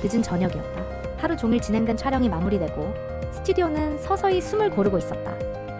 늦은 저녁이었다. 하루 종일 진행된 촬영이 마무리되고 스튜디오는 서서히 숨을 고르고 있었다.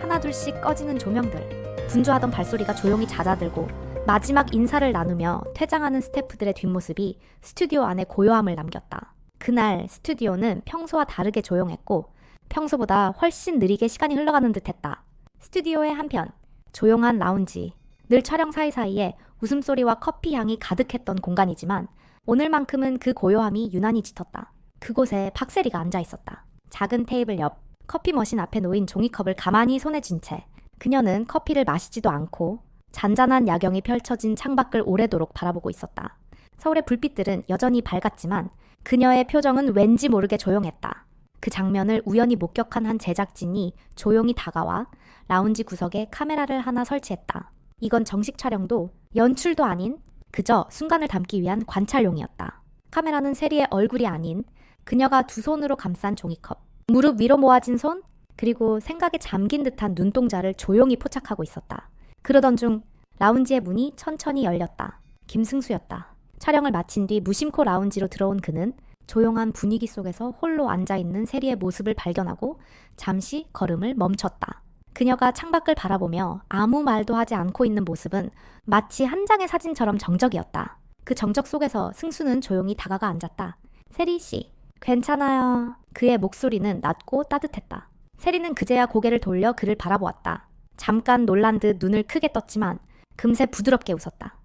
하나둘씩 꺼지는 조명들, 분주하던 발소리가 조용히 잦아들고 마지막 인사를 나누며 퇴장하는 스태프들의 뒷모습이 스튜디오 안에 고요함을 남겼다. 그날 스튜디오는 평소와 다르게 조용했고 평소보다 훨씬 느리게 시간이 흘러가는 듯했다. 스튜디오의 한편 조용한 라운지, 늘 촬영 사이사이에 웃음소리와 커피 향이 가득했던 공간이지만 오늘만큼은 그 고요함이 유난히 짙었다. 그곳에 박세리가 앉아 있었다. 작은 테이블 옆 커피 머신 앞에 놓인 종이컵을 가만히 손에 쥔 채 그녀는 커피를 마시지도 않고 잔잔한 야경이 펼쳐진 창밖을 오래도록 바라보고 있었다. 서울의 불빛들은 여전히 밝았지만 그녀의 표정은 왠지 모르게 조용했다. 그 장면을 우연히 목격한 한 제작진이 조용히 다가와 라운지 구석에 카메라를 하나 설치했다. 이건 정식 촬영도 연출도 아닌 그저 순간을 담기 위한 관찰용이었다. 카메라는 세리의 얼굴이 아닌 그녀가 두 손으로 감싼 종이컵, 무릎 위로 모아진 손, 그리고 생각에 잠긴 듯한 눈동자를 조용히 포착하고 있었다. 그러던 중 라운지의 문이 천천히 열렸다. 김승수였다. 촬영을 마친 뒤 무심코 라운지로 들어온 그는 조용한 분위기 속에서 홀로 앉아있는 세리의 모습을 발견하고 잠시 걸음을 멈췄다. 그녀가 창밖을 바라보며 아무 말도 하지 않고 있는 모습은 마치 한 장의 사진처럼 정적이었다. 그 정적 속에서 승수는 조용히 다가가 앉았다. 세리씨, 괜찮아요. 그의 목소리는 낮고 따뜻했다. 세리는 그제야 고개를 돌려 그를 바라보았다. 잠깐 놀란 듯 눈을 크게 떴지만 금세 부드럽게 웃었다.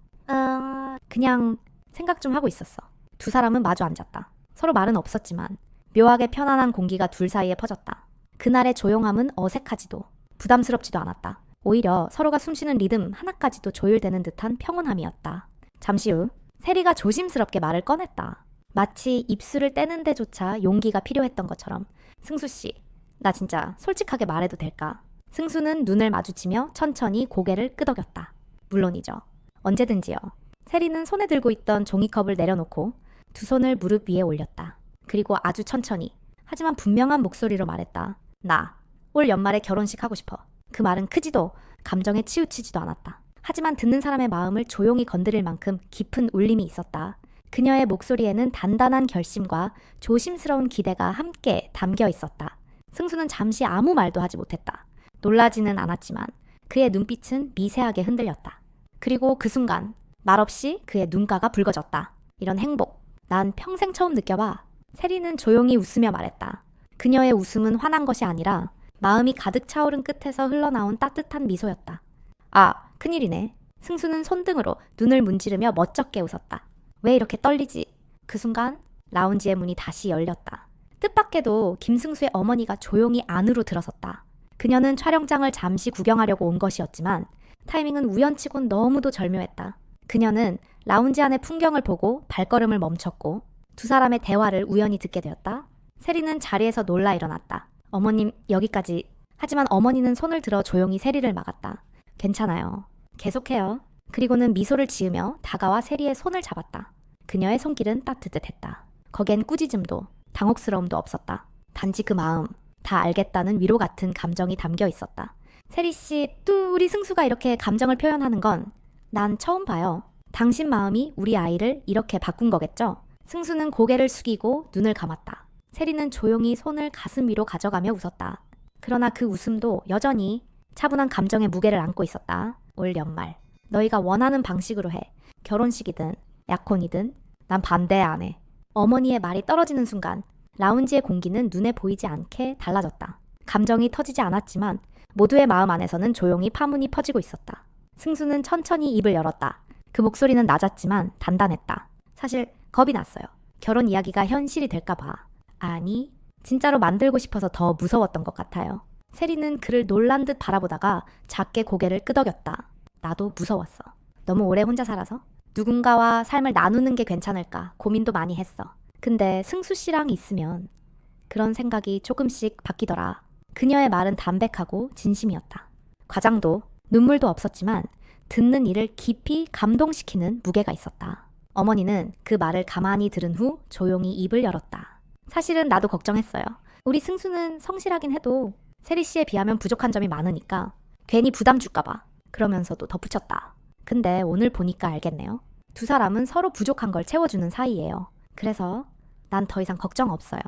그냥 생각 좀 하고 있었어. 두 사람은 마주 앉았다. 서로 말은 없었지만 묘하게 편안한 공기가 둘 사이에 퍼졌다. 그날의 조용함은 어색하지도 부담스럽지도 않았다. 오히려 서로가 숨쉬는 리듬 하나까지도 조율되는 듯한 평온함이었다. 잠시 후 세리가 조심스럽게 말을 꺼냈다. 마치 입술을 떼는 데조차 용기가 필요했던 것처럼. 승수씨, 나 진짜 솔직하게 말해도 될까? 승수는 눈을 마주치며 천천히 고개를 끄덕였다. 물론이죠. 언제든지요. 세리는 손에 들고 있던 종이컵을 내려놓고 두 손을 무릎 위에 올렸다. 그리고 아주 천천히 하지만 분명한 목소리로 말했다. 나 올 연말에 결혼식 하고 싶어. 그 말은 크지도 감정에 치우치지도 않았다. 하지만 듣는 사람의 마음을 조용히 건드릴 만큼 깊은 울림이 있었다. 그녀의 목소리에는 단단한 결심과 조심스러운 기대가 함께 담겨 있었다. 승수는 잠시 아무 말도 하지 못했다. 놀라지는 않았지만 그의 눈빛은 미세하게 흔들렸다. 그리고 그 순간 말없이 그의 눈가가 붉어졌다. 이런 행복, 난 평생 처음 느껴봐. 세리는 조용히 웃으며 말했다. 그녀의 웃음은 화난 것이 아니라 마음이 가득 차오른 끝에서 흘러나온 따뜻한 미소였다. 아, 큰일이네. 승수는 손등으로 눈을 문지르며 멋쩍게 웃었다. 왜 이렇게 떨리지? 그 순간 라운지의 문이 다시 열렸다. 뜻밖에도 김승수의 어머니가 조용히 안으로 들어섰다. 그녀는 촬영장을 잠시 구경하려고 온 것이었지만 타이밍은 우연치곤 너무도 절묘했다. 그녀는 라운지 안의 풍경을 보고 발걸음을 멈췄고 두 사람의 대화를 우연히 듣게 되었다. 세리는 자리에서 놀라 일어났다. 어머님, 여기까지. 하지만 어머니는 손을 들어 조용히 세리를 막았다. 괜찮아요. 계속해요. 그리고는 미소를 지으며 다가와 세리의 손을 잡았다. 그녀의 손길은 따뜻했다. 거기엔 꾸짖음도 당혹스러움도 없었다. 단지 그 마음, 다 알겠다는 위로 같은 감정이 담겨 있었다. 세리씨, 또 우리 승수가 이렇게 감정을 표현하는 건 난 처음 봐요. 당신 마음이 우리 아이를 이렇게 바꾼 거겠죠? 승수는 고개를 숙이고 눈을 감았다. 세리는 조용히 손을 가슴 위로 가져가며 웃었다. 그러나 그 웃음도 여전히 차분한 감정의 무게를 안고 있었다. 올 연말 너희가 원하는 방식으로 해. 결혼식이든 약혼이든 난 반대 안 해. 어머니의 말이 떨어지는 순간 라운지의 공기는 눈에 보이지 않게 달라졌다. 감정이 터지지 않았지만 모두의 마음 안에서는 조용히 파문이 퍼지고 있었다. 승수는 천천히 입을 열었다. 그 목소리는 낮았지만 단단했다. 사실 겁이 났어요. 결혼 이야기가 현실이 될까 봐. 아니, 진짜로 만들고 싶어서 더 무서웠던 것 같아요. 세리는 그를 놀란 듯 바라보다가 작게 고개를 끄덕였다. 나도 무서웠어. 너무 오래 혼자 살아서 누군가와 삶을 나누는 게 괜찮을까 고민도 많이 했어. 근데 승수 씨랑 있으면 그런 생각이 조금씩 바뀌더라. 그녀의 말은 담백하고 진심이었다. 과장도 눈물도 없었지만 듣는 이를 깊이 감동시키는 무게가 있었다. 어머니는 그 말을 가만히 들은 후 조용히 입을 열었다. 사실은 나도 걱정했어요. 우리 승수는 성실하긴 해도 세리 씨에 비하면 부족한 점이 많으니까 괜히 부담 줄까 봐. 그러면서도 덧붙였다. 근데 오늘 보니까 알겠네요. 두 사람은 서로 부족한 걸 채워주는 사이예요. 그래서 난 더 이상 걱정 없어요.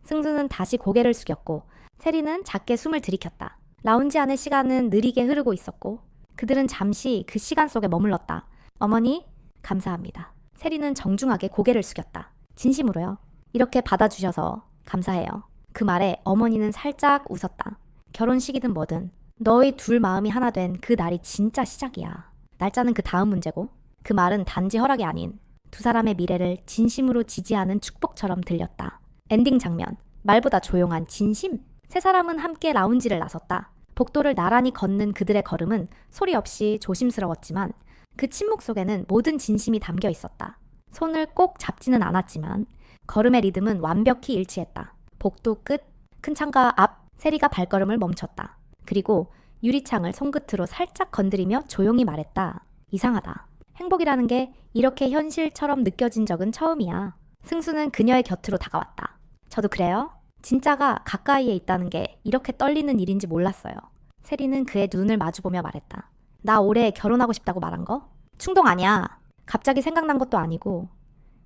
승수는 다시 고개를 숙였고 세리는 작게 숨을 들이켰다. 라운지 안의 시간은 느리게 흐르고 있었고 그들은 잠시 그 시간 속에 머물렀다. 어머니, 감사합니다. 세리는 정중하게 고개를 숙였다. 진심으로요. 이렇게 받아주셔서 감사해요. 그 말에 어머니는 살짝 웃었다. 결혼식이든 뭐든 너희 둘 마음이 하나 된 그 날이 진짜 시작이야. 날짜는 그 다음 문제고 그 말은 단지 허락이 아닌 두 사람의 미래를 진심으로 지지하는 축복처럼 들렸다. 엔딩 장면, 말보다 조용한 진심. 세 사람은 함께 라운지를 나섰다. 복도를 나란히 걷는 그들의 걸음은 소리 없이 조심스러웠지만 그 침묵 속에는 모든 진심이 담겨 있었다. 손을 꼭 잡지는 않았지만 걸음의 리듬은 완벽히 일치했다. 복도 끝, 큰 창가 앞, 세리가 발걸음을 멈췄다. 그리고 유리창을 손끝으로 살짝 건드리며 조용히 말했다. 이상하다. 행복이라는 게 이렇게 현실처럼 느껴진 적은 처음이야. 승수는 그녀의 곁으로 다가왔다. 저도 그래요? 진짜가 가까이에 있다는 게 이렇게 떨리는 일인지 몰랐어요. 세리는 그의 눈을 마주보며 말했다. 나 올해 결혼하고 싶다고 말한 거? 충동 아니야. 갑자기 생각난 것도 아니고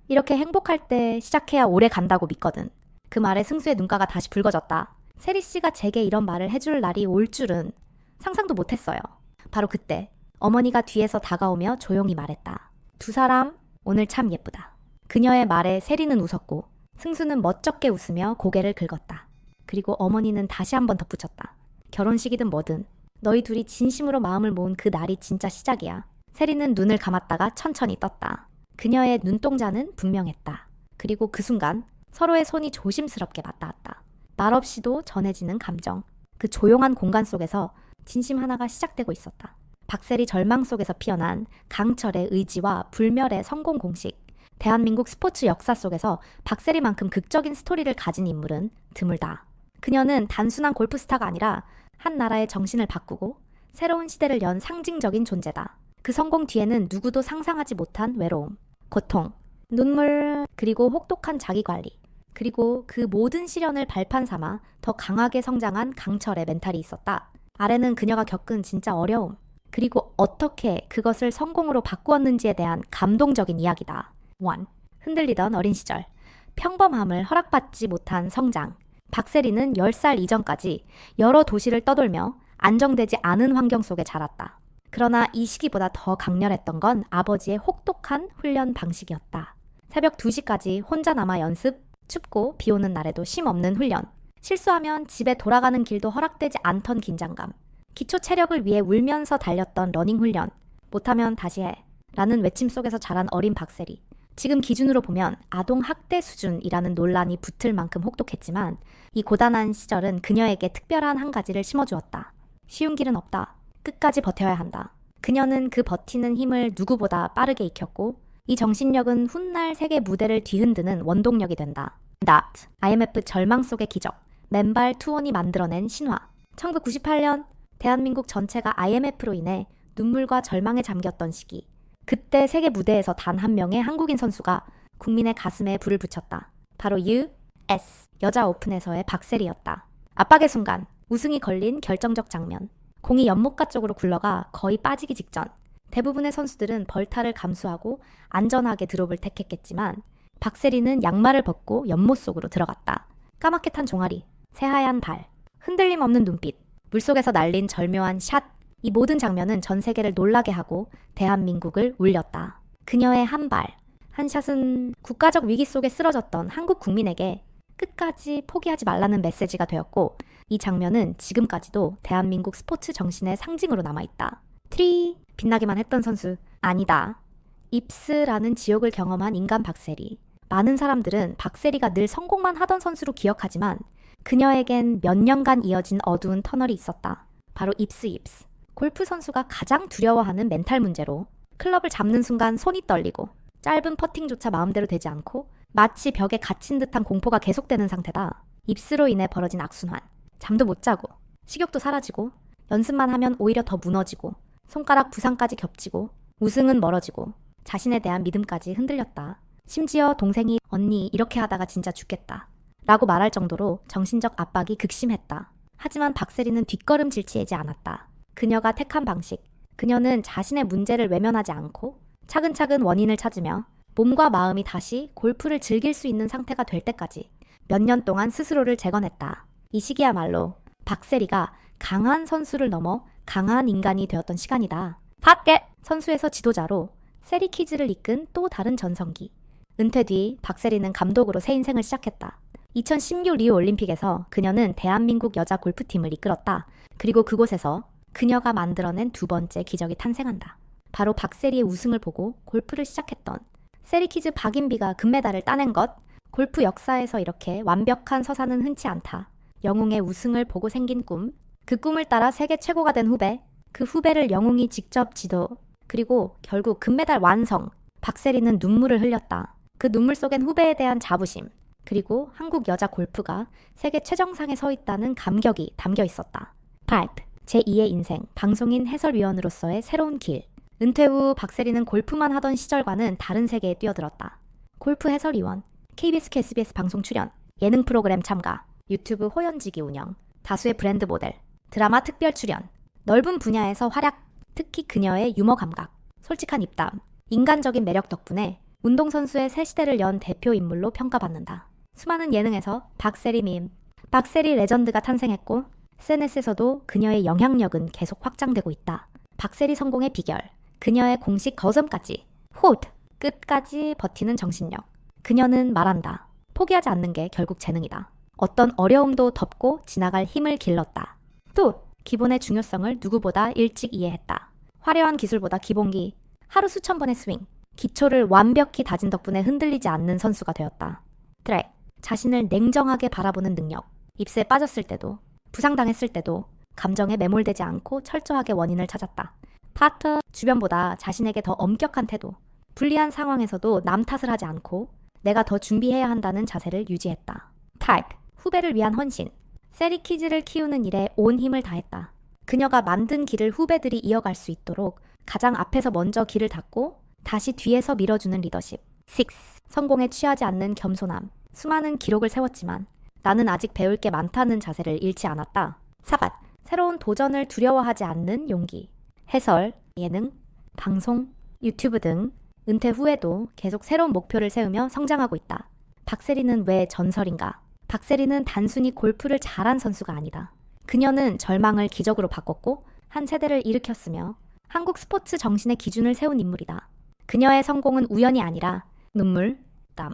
이렇게 행복할 때 시작해야 오래 간다고 믿거든. 그 말에 승수의 눈가가 다시 붉어졌다. 세리 씨가 제게 이런 말을 해줄 날이 올 줄은 상상도 못했어요. 바로 그때 어머니가 뒤에서 다가오며 조용히 말했다. 두 사람 오늘 참 예쁘다. 그녀의 말에 세리는 웃었고 승수는 멋쩍게 웃으며 고개를 긁었다. 그리고 어머니는 다시 한번 덧붙였다. 결혼식이든 뭐든 너희 둘이 진심으로 마음을 모은 그 날이 진짜 시작이야. 세리는 눈을 감았다가 천천히 떴다. 그녀의 눈동자는 분명했다. 그리고 그 순간 서로의 손이 조심스럽게 맞닿았다. 말없이도 전해지는 감정. 그 조용한 공간 속에서 진심 하나가 시작되고 있었다. 박세리 절망 속에서 피어난 강철의 의지와 불멸의 성공 공식. 대한민국 스포츠 역사 속에서 박세리만큼 극적인 스토리를 가진 인물은 드물다. 그녀는 단순한 골프 스타가 아니라 한 나라의 정신을 바꾸고 새로운 시대를 연 상징적인 존재다. 그 성공 뒤에는 누구도 상상하지 못한 외로움, 고통, 눈물, 그리고 혹독한 자기관리, 그리고 그 모든 시련을 발판 삼아 더 강하게 성장한 강철의 멘탈이 있었다. 아래는 그녀가 겪은 진짜 어려움, 그리고 어떻게 그것을 성공으로 바꾸었는지에 대한 감동적인 이야기다. 1. 흔들리던 어린 시절, 평범함을 허락받지 못한 성장. 박세리는 10살 이전까지 여러 도시를 떠돌며 안정되지 않은 환경 속에 자랐다. 그러나 이 시기보다 더 강렬했던 건 아버지의 혹독한 훈련 방식이었다. 새벽 2시까지 혼자 남아 연습, 춥고 비 오는 날에도 쉼 없는 훈련. 실수하면 집에 돌아가는 길도 허락되지 않던 긴장감. 기초 체력을 위해 울면서 달렸던 러닝 훈련. 못하면 다시 해. 라는 외침 속에서 자란 어린 박세리. 지금 기준으로 보면 아동 학대 수준이라는 논란이 붙을 만큼 혹독했지만 이 고단한 시절은 그녀에게 특별한 한 가지를 심어주었다. 쉬운 길은 없다. 끝까지 버텨야 한다. 그녀는 그 버티는 힘을 누구보다 빠르게 익혔고 이 정신력은 훗날 세계 무대를 뒤흔드는 원동력이 된다. Not. IMF 절망 속의 기적. 맨발 투혼이 만들어낸 신화. 1998년 대한민국 전체가 IMF로 인해 눈물과 절망에 잠겼던 시기. 그때 세계 무대에서 단 한 명의 한국인 선수가 국민의 가슴에 불을 붙였다. 바로 US 여자 오픈에서의 박세리였다. 압박의 순간, 우승이 걸린 결정적 장면. 공이 연못가 쪽으로 굴러가 거의 빠지기 직전. 대부분의 선수들은 벌타를 감수하고 안전하게 드롭을 택했겠지만 박세리는 양말을 벗고 연못 속으로 들어갔다. 까맣게 탄 종아리, 새하얀 발, 흔들림 없는 눈빛, 물속에서 날린 절묘한 샷. 이 모든 장면은 전 세계를 놀라게 하고 대한민국을 울렸다. 그녀의 한 발, 한 샷은 국가적 위기 속에 쓰러졌던 한국 국민에게 끝까지 포기하지 말라는 메시지가 되었고 이 장면은 지금까지도 대한민국 스포츠 정신의 상징으로 남아있다. 트리, 빛나기만 했던 선수, 아니다. 입스라는 지옥을 경험한 인간 박세리. 많은 사람들은 박세리가 늘 성공만 하던 선수로 기억하지만 그녀에겐 몇 년간 이어진 어두운 터널이 있었다. 바로 입스. 골프 선수가 가장 두려워하는 멘탈 문제로 클럽을 잡는 순간 손이 떨리고 짧은 퍼팅조차 마음대로 되지 않고 마치 벽에 갇힌 듯한 공포가 계속되는 상태다. 입스로 인해 벌어진 악순환. 잠도 못 자고 식욕도 사라지고 연습만 하면 오히려 더 무너지고 손가락 부상까지 겹치고 우승은 멀어지고 자신에 대한 믿음까지 흔들렸다. 심지어 동생이 언니 이렇게 하다가 진짜 죽겠다 라고 말할 정도로 정신적 압박이 극심했다. 하지만 박세리는 뒷걸음질치지 않았다. 그녀가 택한 방식. 그녀는 자신의 문제를 외면하지 않고 차근차근 원인을 찾으며 몸과 마음이 다시 골프를 즐길 수 있는 상태가 될 때까지 몇 년 동안 스스로를 재건했다. 이 시기야말로 박세리가 강한 선수를 넘어 강한 인간이 되었던 시간이다. 밖에 선수에서 지도자로 세리키즈를 이끈 또 다른 전성기. 은퇴 뒤 박세리는 감독으로 새 인생을 시작했다. 2016 리우 올림픽에서 그녀는 대한민국 여자 골프팀을 이끌었다. 그리고 그곳에서 그녀가 만들어낸 두 번째 기적이 탄생한다. 바로 박세리의 우승을 보고 골프를 시작했던 세리키즈 박인비가 금메달을 따낸 것. 골프 역사에서 이렇게 완벽한 서사는 흔치 않다. 영웅의 우승을 보고 생긴 꿈, 그 꿈을 따라 세계 최고가 된 후배, 그 후배를 영웅이 직접 지도, 그리고 결국 금메달 완성. 박세리는 눈물을 흘렸다. 그 눈물 속엔 후배에 대한 자부심, 그리고 한국 여자 골프가 세계 최정상에 서 있다는 감격이 담겨 있었다. 파이프, 제2의 인생, 방송인 해설위원으로서의 새로운 길. 은퇴 후 박세리는 골프만 하던 시절과는 다른 세계에 뛰어들었다. 골프 해설위원, KBS, KBS 방송 출연, 예능 프로그램 참가, 유튜브 호연지기 운영, 다수의 브랜드 모델, 드라마 특별 출연, 넓은 분야에서 활약, 특히 그녀의 유머 감각, 솔직한 입담, 인간적인 매력 덕분에 운동선수의 새 시대를 연 대표 인물로 평가받는다. 수많은 예능에서 박세리 밈, 박세리 레전드가 탄생했고 SNS에서도 그녀의 영향력은 계속 확장되고 있다. 박세리 성공의 비결, 그녀의 공식 거점까지, 호드, 끝까지 버티는 정신력. 그녀는 말한다. 포기하지 않는 게 결국 재능이다. 어떤 어려움도 덮고 지나갈 힘을 길렀다. 또 기본의 중요성을 누구보다 일찍 이해했다. 화려한 기술보다 기본기, 하루 수천 번의 스윙, 기초를 완벽히 다진 덕분에 흔들리지 않는 선수가 되었다. 트랙, 자신을 냉정하게 바라보는 능력. 입스에 빠졌을 때도, 부상당했을 때도 감정에 매몰되지 않고 철저하게 원인을 찾았다. 파터, 주변보다 자신에게 더 엄격한 태도. 불리한 상황에서도 남 탓을 하지 않고 내가 더 준비해야 한다는 자세를 유지했다. 타입, 후배를 위한 헌신. 세리키즈를 키우는 일에 온 힘을 다했다. 그녀가 만든 길을 후배들이 이어갈 수 있도록 가장 앞에서 먼저 길을 닫고 다시 뒤에서 밀어주는 리더십. 6. 성공에 취하지 않는 겸손함. 수많은 기록을 세웠지만 나는 아직 배울 게 많다는 자세를 잃지 않았다. 4. 새로운 도전을 두려워하지 않는 용기. 해설, 예능, 방송, 유튜브 등 은퇴 후에도 계속 새로운 목표를 세우며 성장하고 있다. 박세리는 왜 전설인가? 박세리는 단순히 골프를 잘한 선수가 아니다. 그녀는 절망을 기적으로 바꿨고 한 세대를 일으켰으며 한국 스포츠 정신의 기준을 세운 인물이다. 그녀의 성공은 우연이 아니라 눈물, 땀,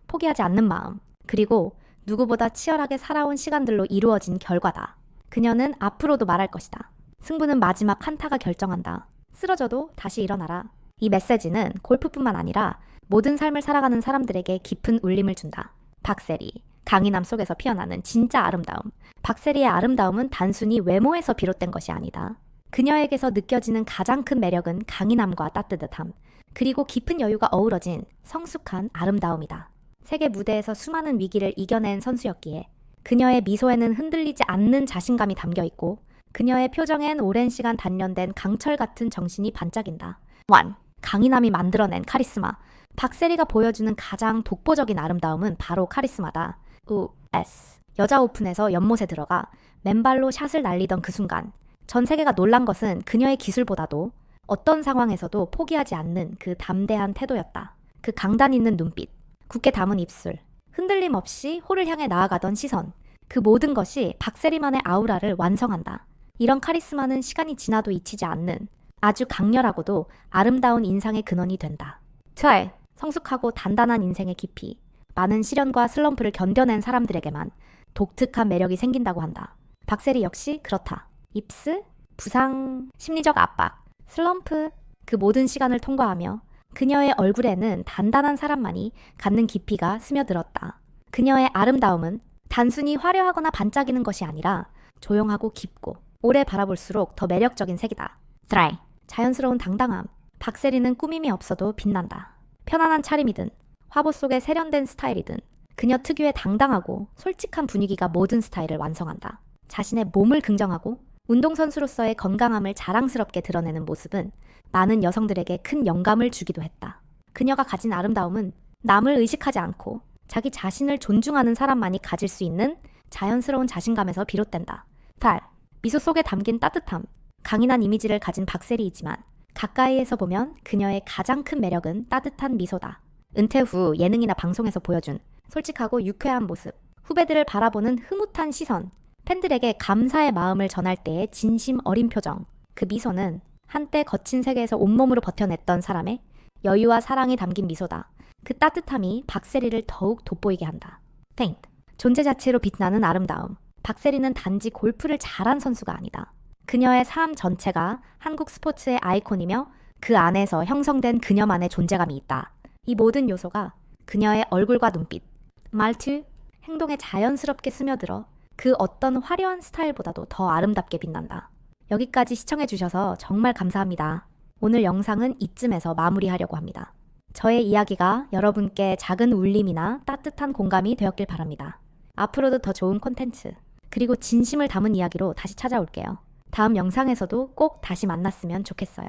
포기하지 않는 마음, 그리고 누구보다 치열하게 살아온 시간들로 이루어진 결과다. 그녀는 앞으로도 말할 것이다. 승부는 마지막 한타가 결정한다. 쓰러져도 다시 일어나라. 이 메시지는 골프뿐만 아니라 모든 삶을 살아가는 사람들에게 깊은 울림을 준다. 박세리, 강인함 속에서 피어나는 진짜 아름다움. 박세리의 아름다움은 단순히 외모에서 비롯된 것이 아니다. 그녀에게서 느껴지는 가장 큰 매력은 강인함과 따뜻함, 그리고 깊은 여유가 어우러진 성숙한 아름다움이다. 세계 무대에서 수많은 위기를 이겨낸 선수였기에 그녀의 미소에는 흔들리지 않는 자신감이 담겨있고 그녀의 표정엔 오랜 시간 단련된 강철 같은 정신이 반짝인다. 1. 강인함이 만들어낸 카리스마. 박세리가 보여주는 가장 독보적인 아름다움은 바로 카리스마다. US. 여자 오픈에서 연못에 들어가 맨발로 샷을 날리던 그 순간 전 세계가 놀란 것은 그녀의 기술보다도 어떤 상황에서도 포기하지 않는 그 담대한 태도였다. 그 강단 있는 눈빛, 굳게 담은 입술, 흔들림 없이 홀을 향해 나아가던 시선, 그 모든 것이 박세리만의 아우라를 완성한다. 이런 카리스마는 시간이 지나도 잊히지 않는 아주 강렬하고도 아름다운 인상의 근원이 된다. 2. 성숙하고 단단한 인생의 깊이. 많은 시련과 슬럼프를 견뎌낸 사람들에게만 독특한 매력이 생긴다고 한다. 박세리 역시 그렇다. 입스, 부상, 심리적 압박, 슬럼프, 그 모든 시간을 통과하며 그녀의 얼굴에는 단단한 사람만이 갖는 깊이가 스며들었다. 그녀의 아름다움은 단순히 화려하거나 반짝이는 것이 아니라 조용하고 깊고 오래 바라볼수록 더 매력적인 색이다. 3. 자연스러운 당당함. 박세리는 꾸밈이 없어도 빛난다. 편안한 차림이든 화보 속의 세련된 스타일이든 그녀 특유의 당당하고 솔직한 분위기가 모든 스타일을 완성한다. 자신의 몸을 긍정하고 운동선수로서의 건강함을 자랑스럽게 드러내는 모습은 많은 여성들에게 큰 영감을 주기도 했다. 그녀가 가진 아름다움은 남을 의식하지 않고 자기 자신을 존중하는 사람만이 가질 수 있는 자연스러운 자신감에서 비롯된다. 8. 미소 속에 담긴 따뜻함. 강인한 이미지를 가진 박세리이지만 가까이에서 보면 그녀의 가장 큰 매력은 따뜻한 미소다. 은퇴 후 예능이나 방송에서 보여준 솔직하고 유쾌한 모습, 후배들을 바라보는 흐뭇한 시선, 팬들에게 감사의 마음을 전할 때의 진심 어린 표정, 그 미소는 한때 거친 세계에서 온몸으로 버텨냈던 사람의 여유와 사랑이 담긴 미소다. 그 따뜻함이 박세리를 더욱 돋보이게 한다. 페인트, 존재 자체로 빛나는 아름다움. 박세리는 단지 골프를 잘한 선수가 아니다. 그녀의 삶 전체가 한국 스포츠의 아이콘이며 그 안에서 형성된 그녀만의 존재감이 있다. 이 모든 요소가 그녀의 얼굴과 눈빛, 말투, 행동에 자연스럽게 스며들어 그 어떤 화려한 스타일보다도 더 아름답게 빛난다. 여기까지 시청해주셔서 정말 감사합니다. 오늘 영상은 이쯤에서 마무리하려고 합니다. 저의 이야기가 여러분께 작은 울림이나 따뜻한 공감이 되었길 바랍니다. 앞으로도 더 좋은 콘텐츠, 그리고 진심을 담은 이야기로 다시 찾아올게요. 다음 영상에서도 꼭 다시 만났으면 좋겠어요.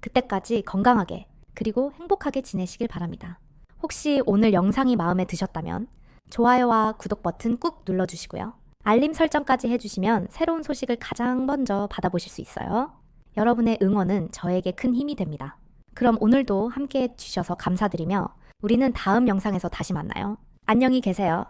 그때까지 건강하게, 그리고 행복하게 지내시길 바랍니다. 혹시 오늘 영상이 마음에 드셨다면 좋아요와 구독 버튼 꾹 눌러주시고요. 알림 설정까지 해주시면 새로운 소식을 가장 먼저 받아보실 수 있어요. 여러분의 응원은 저에게 큰 힘이 됩니다. 그럼 오늘도 함께 해주셔서 감사드리며 우리는 다음 영상에서 다시 만나요. 안녕히 계세요.